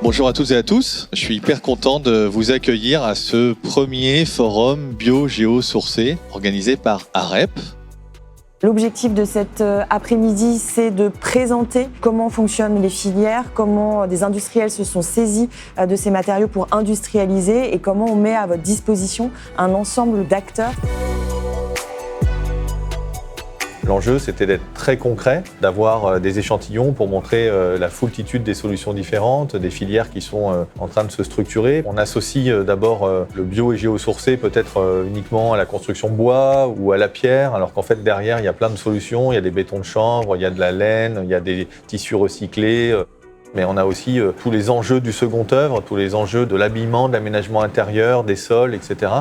Bonjour à toutes et à tous, je suis hyper content de vous accueillir à ce premier forum bio-géosourcé organisé par AREP. L'objectif de cet après-midi, c'est de présenter comment fonctionnent les filières, comment des industriels se sont saisis de ces matériaux pour industrialiser et comment on met à votre disposition un ensemble d'acteurs. L'enjeu, c'était d'être très concret, d'avoir des échantillons pour montrer la foultitude des solutions différentes, des filières qui sont en train de se structurer. On associe d'abord le bio et géosourcé peut-être uniquement à la construction bois ou à la pierre, alors qu'en fait derrière, il y a plein de solutions. Il y a des bétons de chanvre, il y a de la laine, il y a des tissus recyclés. Mais on a aussi tous les enjeux du second œuvre, tous les enjeux de l'habillement, de l'aménagement intérieur, des sols, etc.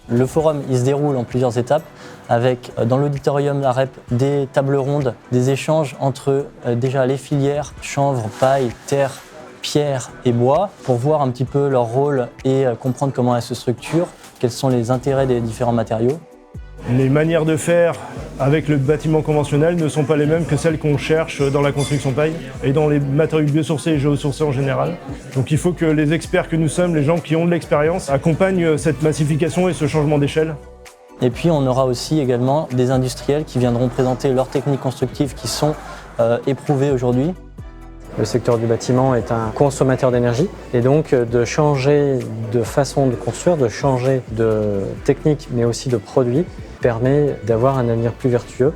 Le forum, il se déroule en plusieurs étapes avec dans l'auditorium AREP des tables rondes, des échanges entre déjà les filières, chanvre, paille, terre, pierre et bois pour voir un petit peu leur rôle et comprendre comment elles se structurent, quels sont les intérêts des différents matériaux. Les manières de faire avec le bâtiment conventionnel ne sont pas les mêmes que celles qu'on cherche dans la construction paille et dans les matériaux biosourcés et géosourcés en général. Donc il faut que les experts que nous sommes, les gens qui ont de l'expérience, accompagnent cette massification et ce changement d'échelle. Et puis on aura aussi également des industriels qui viendront présenter leurs techniques constructives qui sont éprouvées aujourd'hui. Le secteur du bâtiment est un consommateur d'énergie et donc de changer de façon de construire, de changer de technique mais aussi de produit permet d'avoir un avenir plus vertueux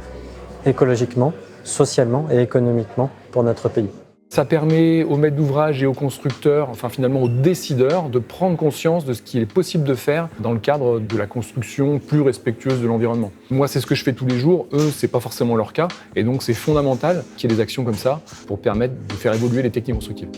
écologiquement, socialement et économiquement pour notre pays. Ça permet aux maîtres d'ouvrage et aux constructeurs, enfin finalement aux décideurs, de prendre conscience de ce qu'il est possible de faire dans le cadre de la construction plus respectueuse de l'environnement. Moi, c'est ce que je fais tous les jours, eux, c'est pas forcément leur cas, et donc c'est fondamental qu'il y ait des actions comme ça pour permettre de faire évoluer les techniques constructives.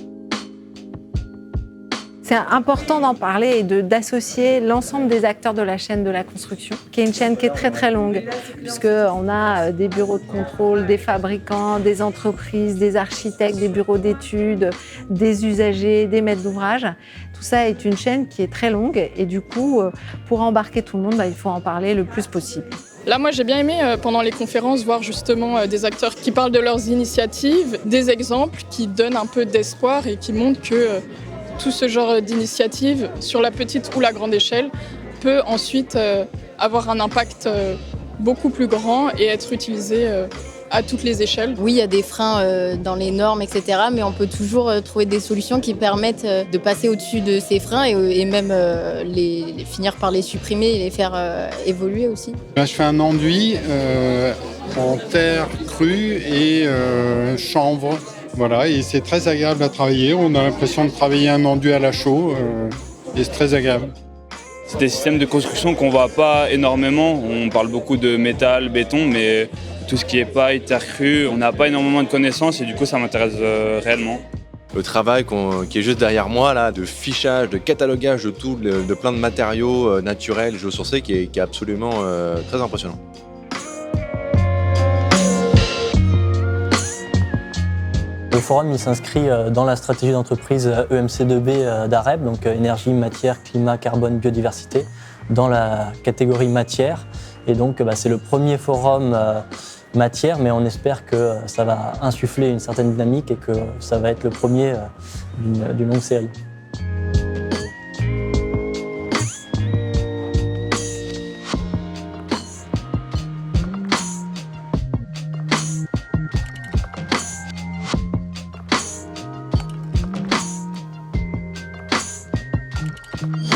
C'est important d'en parler et d'associer l'ensemble des acteurs de la chaîne de la construction, qui est une chaîne qui est très très longue, puisqu'on a des bureaux de contrôle, des fabricants, des entreprises, des architectes, des bureaux d'études, des usagers, des maîtres d'ouvrage. Tout ça est une chaîne qui est très longue et du coup, pour embarquer tout le monde, il faut en parler le plus possible. Là, moi, j'ai bien aimé, pendant les conférences, voir justement des acteurs qui parlent de leurs initiatives, des exemples qui donnent un peu d'espoir et qui montrent que tout ce genre d'initiative, sur la petite ou la grande échelle, peut ensuite avoir un impact beaucoup plus grand et être utilisé à toutes les échelles. Oui, il y a des freins dans les normes, etc. Mais on peut toujours trouver des solutions qui permettent de passer au-dessus de ces freins et même finir par les supprimer et les faire évoluer aussi. Là, je fais un enduit en terre crue et chanvre. Voilà, et c'est très agréable à travailler. On a l'impression de travailler un enduit à la chaux et c'est très agréable. C'est des systèmes de construction qu'on ne voit pas énormément. On parle beaucoup de métal, béton, mais tout ce qui est paille, terre crue, on n'a pas énormément de connaissances et du coup ça m'intéresse réellement. Le travail qui est juste derrière moi, là, de fichage, de catalogage de tout, de plein de matériaux naturels, géosourcés, qui est absolument très impressionnant. Le forum il s'inscrit dans la stratégie d'entreprise EMC2B d'AREP, donc énergie, matière, climat, carbone, biodiversité, dans la catégorie matière. Et donc c'est le premier forum matière, mais on espère que ça va insuffler une certaine dynamique et que ça va être le premier d'une longue série. Yeah.